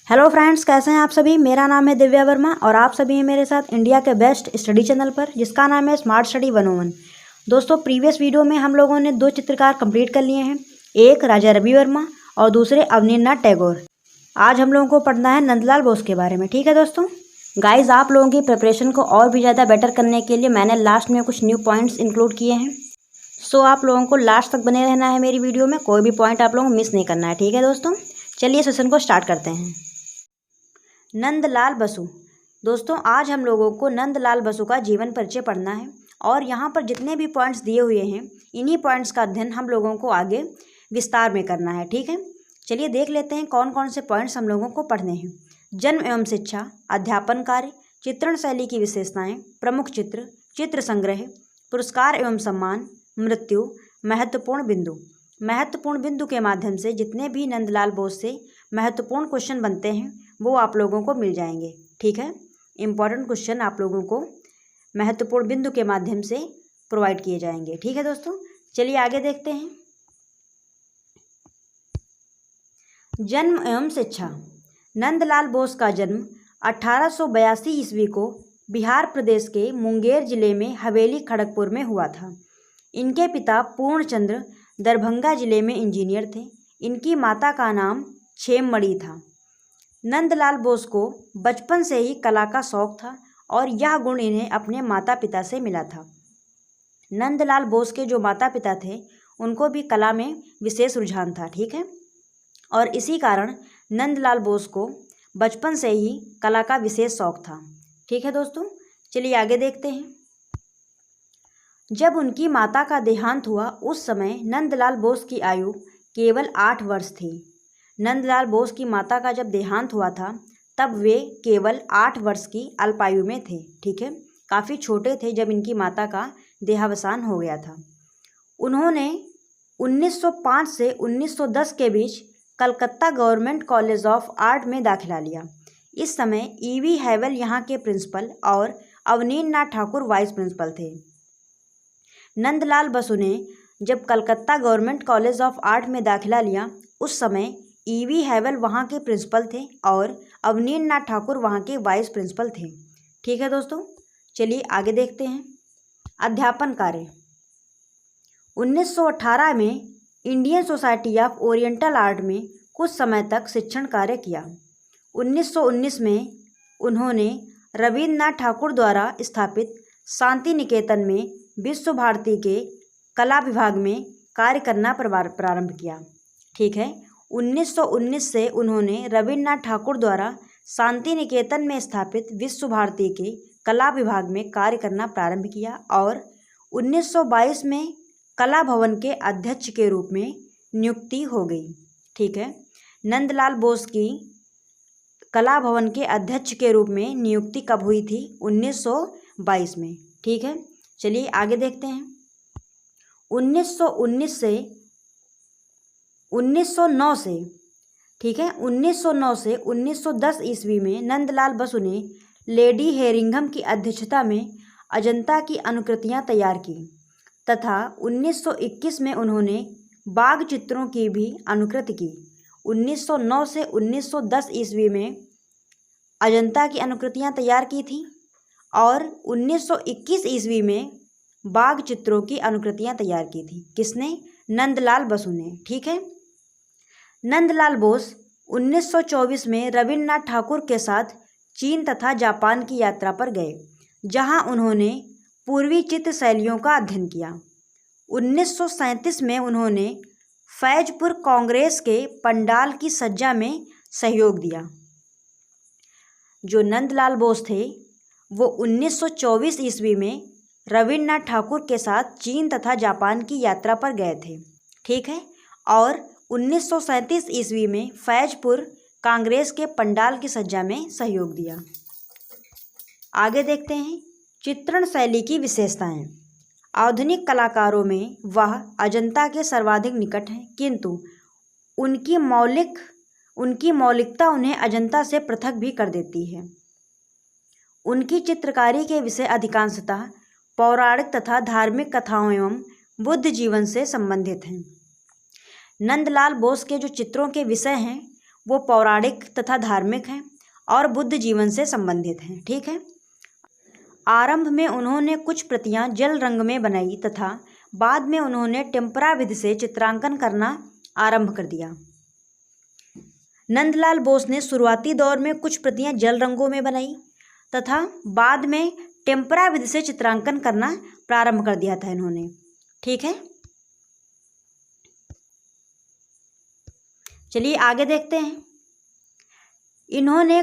Hello friends, कैसे हैं आप सभी। मेरा नाम है दिव्या वर्मा और आप सभी हैं मेरे साथ इंडिया के बेस्ट स्टडी चैनल पर, जिसका नाम है स्मार्ट स्टडी 101। दोस्तों, प्रीवियस वीडियो में हम लोगों ने 2 चित्रकार कंप्लीट कर लिए हैं, एक राजा रवि वर्मा और दूसरे अवनींद्रनाथ टैगोर। आज हम लोगों को पढ़ना है नंदलाल बोस के बारे में। ठीक है दोस्तों। गाइज, आप लोगों की प्रिपरेशन को और भी ज़्यादा बेटर करने के लिए मैंने लास्ट में कुछ न्यू पॉइंट्स इंक्लूड किए हैं। सो आप लोगों को लास्ट तक बने रहना है मेरी वीडियो में, कोई भी पॉइंट आप लोगों को मिस नहीं करना है। ठीक है दोस्तों, चलिए सेशन को स्टार्ट करते हैं। नंदलाल बसु। दोस्तों, आज हम लोगों को नंदलाल बसु का जीवन परिचय पढ़ना है और यहाँ पर जितने भी पॉइंट्स दिए हुए हैं, इन्हीं पॉइंट्स का अध्ययन हम लोगों को आगे विस्तार में करना है। ठीक है, चलिए देख लेते हैं कौन कौन से पॉइंट्स हम लोगों को पढ़ने हैं। जन्म एवं शिक्षा, अध्यापन कार्य, चित्रण शैली की विशेषताएं, प्रमुख चित्र, चित्र संग्रह, पुरस्कार एवं सम्मान, मृत्यु, महत्वपूर्ण बिंदु। महत्वपूर्ण बिंदु के माध्यम से जितने भी नंदलाल बोस से महत्वपूर्ण क्वेश्चन बनते हैं वो आप लोगों को मिल जाएंगे। ठीक है, इम्पॉर्टेंट क्वेश्चन आप लोगों को महत्वपूर्ण बिंदु के माध्यम से प्रोवाइड किए जाएंगे। ठीक है दोस्तों, चलिए आगे देखते हैं। जन्म एवं शिक्षा। नंदलाल बोस का जन्म 1882 ईस्वी को बिहार प्रदेश के मुंगेर जिले में हवेली खड़गपुर में हुआ था। इनके पिता पूर्णचंद्र दरभंगा जिले में इंजीनियर थे। इनकी माता का नाम छेममणि था। नंदलाल बोस को बचपन से ही कला का शौक था और यह गुण इन्हें अपने माता पिता से मिला था। नंदलाल बोस के जो माता पिता थे उनको भी कला में विशेष रुझान था। ठीक है, और इसी कारण नंदलाल बोस को बचपन से ही कला का विशेष शौक था। ठीक है दोस्तों, चलिए आगे देखते हैं। जब उनकी माता का देहांत हुआ उस समय नंदलाल बोस की आयु केवल 8 वर्ष थी। नंदलाल बोस की माता का जब देहांत हुआ था तब वे केवल 8 वर्ष की अल्पायु में थे। ठीक है, काफ़ी छोटे थे जब इनकी माता का देहावसान हो गया था। उन्होंने 1905 से 1910 के बीच Calcutta government college of art में दाखिला लिया। इस समय ईवी हैवल यहाँ के प्रिंसिपल और अवनींद्रनाथ ठाकुर वाइस प्रिंसिपल थे। नंदलाल बसु ने जब Calcutta government college of art में दाखिला लिया उस समय ईवी हैवल वहाँ के प्रिंसिपल थे और अवनींद्रनाथ ठाकुर वहाँ के वाइस प्रिंसिपल थे। ठीक है दोस्तों, चलिए आगे देखते हैं। अध्यापन कार्य। 1918 में Indian society of oriental art में कुछ समय तक शिक्षण कार्य किया। 1919 में उन्होंने रविन्द्रनाथ ठाकुर द्वारा स्थापित शांति निकेतन में विश्व भारती के कला विभाग में कार्य करना प्रारंभ किया। ठीक है, 1919 से उन्होंने रविन्द्रनाथ ठाकुर द्वारा शांति निकेतन में स्थापित विश्व भारती के कला विभाग में कार्य करना प्रारंभ किया और 1922 में कला भवन के अध्यक्ष के रूप में नियुक्ति हो गई। ठीक है, नंदलाल बोस की कला भवन के अध्यक्ष के रूप में नियुक्ति कब हुई थी? 1922 में। ठीक है, चलिए आगे देखते हैं। 1909 से ठीक है 1909 से 1910 ईस्वी में नंदलाल बसु ने लेडी हेरिंघम की अध्यक्षता में अजंता की अनुकृतियां तैयार की तथा 1921 में उन्होंने बाघ चित्रों की भी अनुकृति की। 1909 से 1910 ईस्वी में अजंता की अनुकृतियां तैयार की थी और 1921 ईस्वी में बाघ चित्रों की अनुकृतियां तैयार की थी। किसने? नंदलाल बसु ने। ठीक है, नंदलाल बोस 1924 में रविन्द्रनाथ ठाकुर के साथ चीन तथा जापान की यात्रा पर गए, जहां उन्होंने पूर्वी चित्र शैलियों का अध्ययन किया। 1937 में उन्होंने फैजपुर कांग्रेस के पंडाल की सज्जा में सहयोग दिया। जो नंदलाल बोस थे वो 1924 ईस्वी में रविन्द्रनाथ ठाकुर के साथ चीन तथा जापान की यात्रा पर गए थे। ठीक है, और 1937 ईस्वी में फैजपुर कांग्रेस के पंडाल की सज्जा में सहयोग दिया। आगे देखते हैं। चित्रण शैली की विशेषताएं। आधुनिक कलाकारों में वह अजंता के सर्वाधिक निकट हैं, किंतु उनकी मौलिकता उन्हें अजंता से पृथक भी कर देती है। उनकी चित्रकारी के विषय अधिकांशतः पौराणिक तथा धार्मिक कथाओं एवं बुद्ध जीवन से संबंधित हैं। नंदलाल बोस के जो चित्रों के विषय हैं वो पौराणिक तथा धार्मिक हैं और बुद्ध जीवन से संबंधित हैं। ठीक है। आरंभ में उन्होंने कुछ प्रतियां जल रंग में बनाई तथा बाद में उन्होंने टेम्परा विधि से चित्रांकन करना आरंभ कर दिया। नंदलाल बोस ने शुरुआती दौर में कुछ प्रतियां जल रंगों में बनाई तथा बाद में टेम्परा विधि से चित्रांकन करना प्रारंभ कर दिया था इन्होंने। ठीक है। चलिए आगे देखते हैं। इन्होंने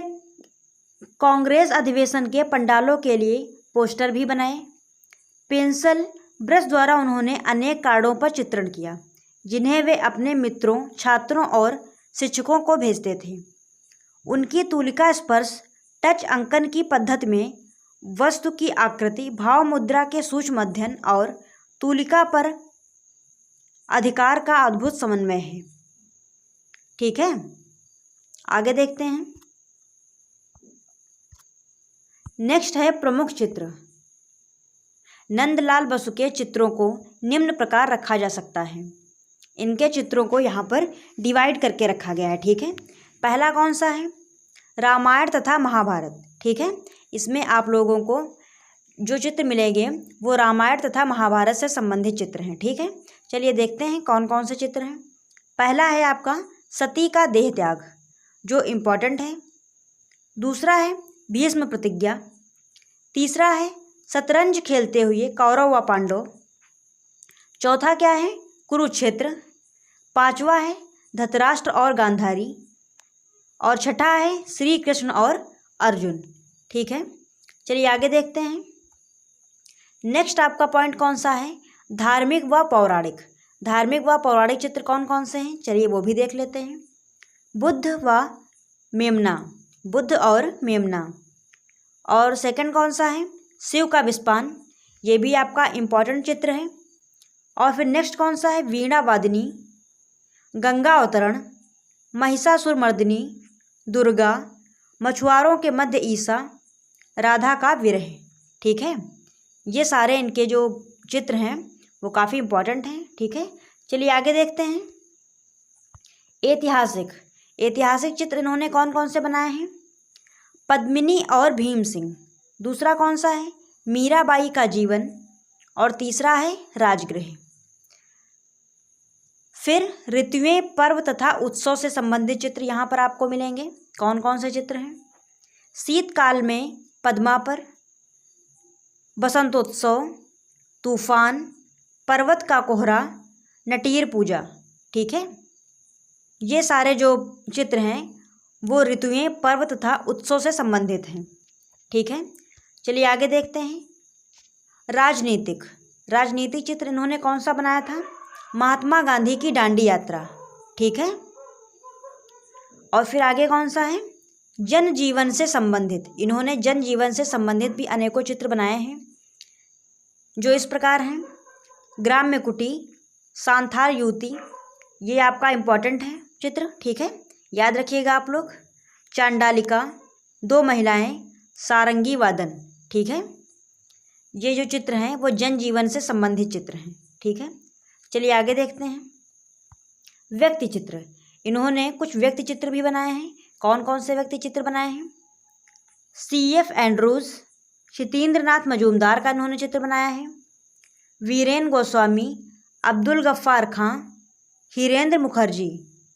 कांग्रेस अधिवेशन के पंडालों के लिए पोस्टर भी बनाए। पेंसिल ब्रश द्वारा उन्होंने अनेक कार्डों पर चित्रण किया जिन्हें वे अपने मित्रों, छात्रों और शिक्षकों को भेजते थे। उनकी तूलिका स्पर्श टच अंकन की पद्धति में वस्तु की आकृति, भाव मुद्रा के सूक्ष्म अध्ययन और तूलिका पर अधिकार का अद्भुत समन्वय है। ठीक है। आगे देखते हैं। नेक्स्ट है प्रमुख चित्र। नंदलाल बसु के चित्रों को निम्न प्रकार रखा जा सकता है। इनके चित्रों को यहाँ पर डिवाइड करके रखा गया है। ठीक है। पहला कौन सा है? रामायण तथा महाभारत। ठीक है। इसमें आप लोगों को जो चित्र मिलेंगे वो रामायण तथा महाभारत से संबंधित चित्र हैं। ठीक है। चलिए देखते हैं कौन कौन से चित्र हैं। पहला है आपका सती का देह त्याग जो इम्पोर्टेंट है। दूसरा है भीष्म प्रतिज्ञा। तीसरा है शतरंज खेलते हुए कौरव व पांडव। चौथा क्या है? कुरुक्षेत्र। पांचवा है धृतराष्ट्र और गांधारी। और छठा है श्री कृष्ण और अर्जुन। ठीक है। चलिए आगे देखते हैं। नेक्स्ट आपका पॉइंट कौन सा है? धार्मिक व पौराणिक। धार्मिक व पौराणिक चित्र कौन कौन से हैं? चलिए वो भी देख लेते हैं। बुद्ध व मेमना, बुद्ध और मेमना। और सेकंड कौन सा है? शिव का विस्पान, ये भी आपका इम्पॉर्टेंट चित्र है। और फिर नेक्स्ट कौन सा है? वीणा वादिनी, गंगा अवतरण, महिषासुर मर्दिनी, दुर्गा, मछुआरों के मध्य ईसा, राधा का विरह। ठीक है। ये सारे इनके जो चित्र हैं वो काफ़ी इम्पॉर्टेंट हैं। ठीक है। चलिए आगे देखते हैं। ऐतिहासिक। ऐतिहासिक चित्र इन्होंने कौन कौन से बनाए हैं? पद्मिनी और भीम सिंह। दूसरा कौन सा है? मीराबाई का जीवन। और तीसरा है राजगृह। फिर ऋतुएं, पर्व तथा उत्सव से संबंधित चित्र यहाँ पर आपको मिलेंगे। कौन कौन से चित्र हैं? शीतकाल में पद्मापर, बसंतोत्सव, तूफान, पर्वत का कोहरा, नटीर पूजा। ठीक है। ये सारे जो चित्र हैं वो ऋतुएं, पर्व तथा उत्सव से संबंधित हैं। ठीक है। चलिए आगे देखते हैं। राजनीतिक। राजनीतिक चित्र इन्होंने कौन सा बनाया था? महात्मा गांधी की दांडी यात्रा। ठीक है। और फिर आगे कौन सा है? जनजीवन से संबंधित। इन्होंने जनजीवन से संबंधित भी अनेकों चित्र बनाए हैं जो इस प्रकार हैं। ग्राम्य कुटी, सांथार युवती, ये आपका इम्पोर्टेंट है चित्र। ठीक है। याद रखिएगा आप लोग। चांडालिका, दो महिलाएं, सारंगी वादन। ठीक है। ये जो चित्र हैं वो जनजीवन से संबंधित चित्र हैं। ठीक है। चलिए आगे देखते हैं। व्यक्ति चित्र। इन्होंने कुछ व्यक्ति चित्र भी बनाए हैं। कौन कौन से व्यक्ति चित्र बनाए हैं? C.F. एंड्रूज, क्षितेंद्र नाथ मजूमदार का इन्होंने चित्र बनाया है। वीरेन गोस्वामी, अब्दुल गफ्फार खां, हिरेंद्र मुखर्जी।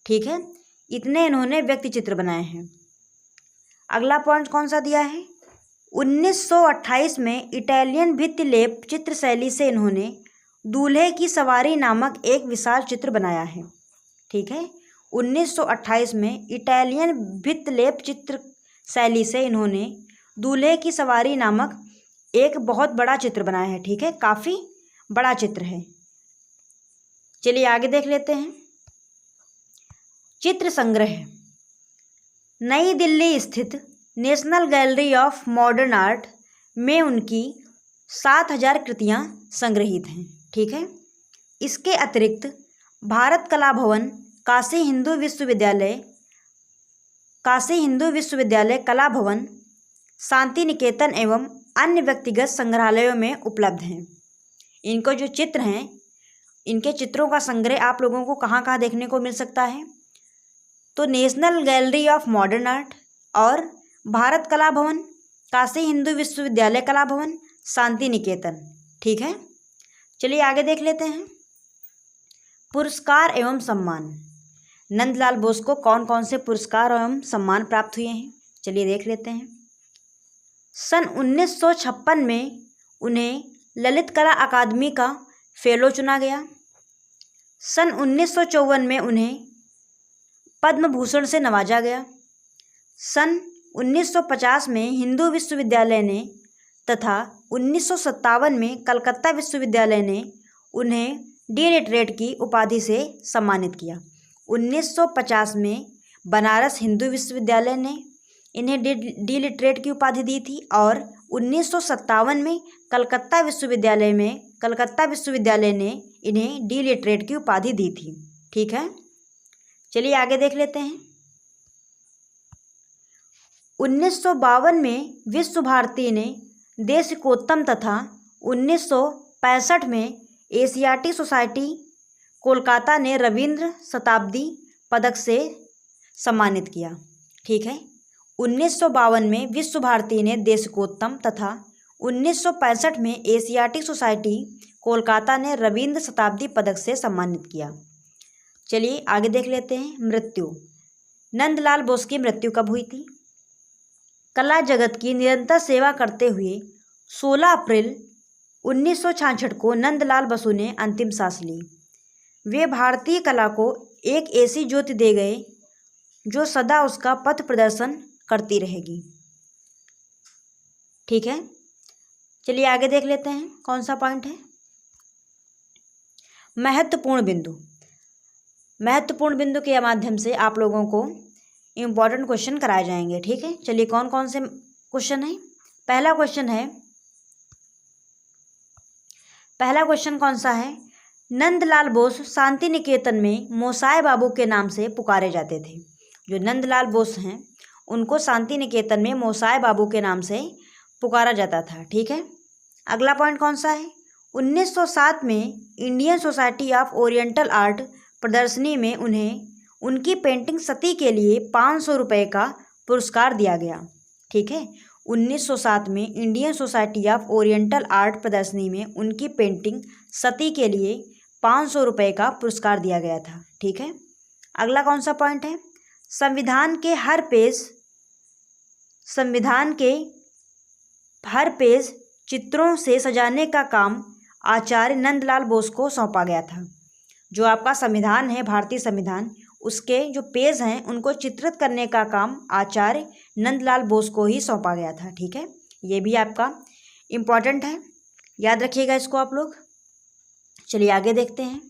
ठीक है। इतने इन्होंने व्यक्ति चित्र बनाए हैं। अगला पॉइंट कौन सा दिया है? 1928 में इटालियन भित्तिलेप चित्र शैली से इन्होंने दूल्हे की सवारी नामक एक विशाल चित्र बनाया है। ठीक है। 1928 में इटालियन भित्तिलेप चित्र शैली से इन्होंने दूल्हे की सवारी नामक एक बहुत बड़ा चित्र बनाया है। ठीक है। काफ़ी बड़ा चित्र है। चलिए आगे देख लेते हैं। चित्र संग्रह। नई दिल्ली स्थित national gallery of modern art में उनकी 7000 कृतियाँ संग्रहित हैं। ठीक है। इसके अतिरिक्त भारत कला भवन, काशी हिंदू विश्वविद्यालय कला भवन, शांति निकेतन एवं अन्य व्यक्तिगत संग्रहालयों में उपलब्ध हैं। इनको जो चित्र हैं, इनके चित्रों का संग्रह आप लोगों को कहाँ कहाँ देखने को मिल सकता है? तो national gallery of modern art और भारत कला भवन, काशी हिंदू विश्वविद्यालय कला भवन, शांति निकेतन। ठीक है, चलिए आगे देख लेते हैं। पुरस्कार एवं सम्मान। नंदलाल बोस को कौन कौन से पुरस्कार एवं सम्मान प्राप्त हुए हैं, चलिए देख लेते हैं। सन 1956 में उन्हें ललित कला अकादमी का फेलो चुना गया। सन 1954 में उन्हें पद्म भूषण से नवाजा गया। सन 1950 में हिंदू विश्वविद्यालय ने तथा 1957 में कलकत्ता विश्वविद्यालय ने उन्हें डी.लिटरेट की उपाधि से सम्मानित किया। 1950 में बनारस हिंदू विश्वविद्यालय ने इन्हें डी.लिटरेट की उपाधि दी थी और 1957 में कलकत्ता विश्वविद्यालय ने इन्हें डी.लिटरेट की उपाधि दी थी। ठीक है, चलिए आगे देख लेते हैं। 1952 में विश्व भारती ने देशिकोत्तम तथा 1965 में एशियाटिक सोसाइटी कोलकाता ने रविंद्र शताब्दी पदक से सम्मानित किया। ठीक है, 1952 में विश्व भारती ने देशिकोत्तम तथा 1965 में एशियाटिक सोसाइटी कोलकाता ने रविंद्र शताब्दी पदक से सम्मानित किया। चलिए आगे देख लेते हैं। मृत्यु। नंदलाल बोस की मृत्यु कब हुई थी? कला जगत की निरंतर सेवा करते हुए 16 अप्रैल 1966 को नंदलाल बसु ने अंतिम सांस ली। वे भारतीय कला को एक ऐसी ज्योति दे गए जो सदा उसका पथ प्रदर्शन करती रहेगी। ठीक है, चलिए आगे देख लेते हैं कौन सा पॉइंट है। महत्वपूर्ण बिंदु। महत्वपूर्ण बिंदु के माध्यम से आप लोगों को इम्पॉर्टेंट क्वेश्चन कराए जाएंगे। ठीक है, चलिए कौन कौन से क्वेश्चन है। पहला क्वेश्चन कौन सा है? नंदलाल बोस शांति निकेतन में मोसाय बाबू के नाम से पुकारे जाते थे। जो नंदलाल बोस हैं उनको शांति निकेतन में मोसाय बाबू के नाम से पुकारा जाता था। ठीक है, अगला पॉइंट कौन सा है? 1907 में Indian society of oriental art प्रदर्शनी में उन्हें उनकी पेंटिंग सती के लिए 500 रुपये का पुरस्कार दिया गया। ठीक है, 1907 में Indian society of oriental art प्रदर्शनी में उनकी पेंटिंग सती के लिए 500 रुपये का पुरस्कार दिया गया था। ठीक है, अगला कौन सा पॉइंट है? संविधान के हर पेज चित्रों से सजाने का काम आचार्य नंदलाल बोस को सौंपा गया था। जो आपका संविधान है, भारतीय संविधान, उसके जो पेज हैं उनको चित्रित करने का काम आचार्य नंदलाल बोस को ही सौंपा गया था। ठीक है, ये भी आपका इम्पॉर्टेंट है, याद रखिएगा इसको आप लोग। चलिए आगे देखते हैं।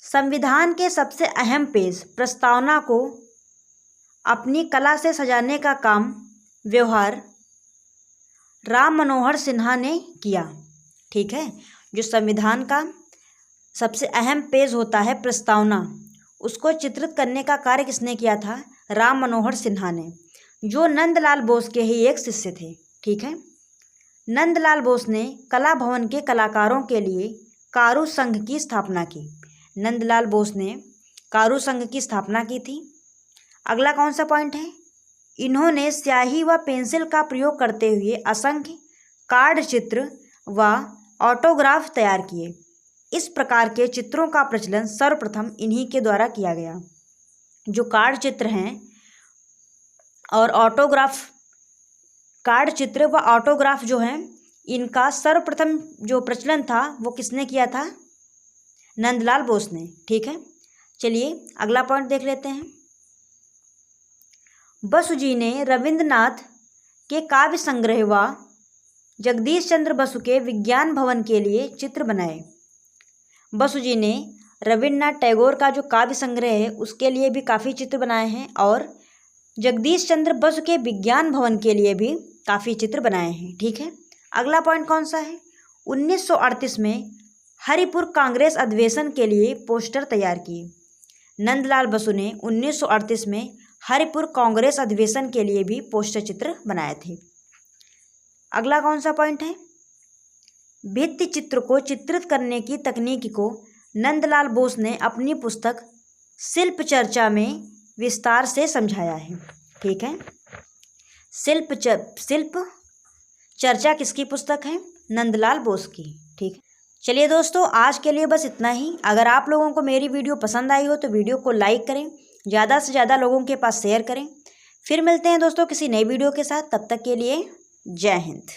संविधान के सबसे अहम पेज प्रस्तावना को अपनी कला से सजाने का काम व्यवहार राम मनोहर सिन्हा ने किया। ठीक है, जो संविधान का सबसे अहम पेज होता है प्रस्तावना, उसको चित्रित करने का कार्य किसने किया था? राम मनोहर सिन्हा ने, जो नंदलाल बोस के ही एक शिष्य थे। ठीक है, नंदलाल बोस ने कला भवन के कलाकारों के लिए कारु संघ की स्थापना की। नंदलाल बोस ने कारु संघ की स्थापना की थी। अगला कौन सा पॉइंट है? इन्होंने स्याही व पेंसिल का प्रयोग करते हुए असंख्य कार्ड चित्र व ऑटोग्राफ तैयार किए। इस प्रकार के चित्रों का प्रचलन सर्वप्रथम इन्हीं के द्वारा किया गया। जो कार्ड चित्र हैं और कार्ड चित्र व ऑटोग्राफ जो हैं, इनका सर्वप्रथम जो प्रचलन था वो किसने किया था? नंदलाल बोस ने। ठीक है, चलिए अगला पॉइंट देख लेते हैं। बसु जी ने रविंद्रनाथ के काव्य संग्रह व जगदीश चंद्र बसु के विज्ञान भवन के लिए चित्र बनाए। बसु जी ने रविन्द्रनाथ टैगोर का जो काव्य संग्रह है उसके लिए भी काफ़ी चित्र बनाए हैं और जगदीश चंद्र बसु के विज्ञान भवन के लिए भी काफ़ी चित्र बनाए हैं। ठीक है, अगला पॉइंट कौन सा है? 1938 में हरिपुर कांग्रेस अधिवेशन के लिए पोस्टर तैयार किए। नंदलाल बसु ने 1938 में हरिपुर कांग्रेस अधिवेशन के लिए भी पोस्टर चित्र बनाए थे। अगला कौन सा पॉइंट है? भित्ति चित्र को चित्रित करने की तकनीक को नंदलाल बोस ने अपनी पुस्तक शिल्प चर्चा में विस्तार से समझाया है। ठीक है, शिल्प चर्चा किसकी पुस्तक है? नंदलाल बोस की। ठीक, चलिए दोस्तों, आज के लिए बस इतना ही। अगर आप लोगों को मेरी वीडियो पसंद आई हो तो वीडियो को लाइक करें, ज़्यादा से ज़्यादा लोगों के पास शेयर करें। फिर मिलते हैं दोस्तों किसी नई वीडियो के साथ, तब तक के लिए जय हिंद।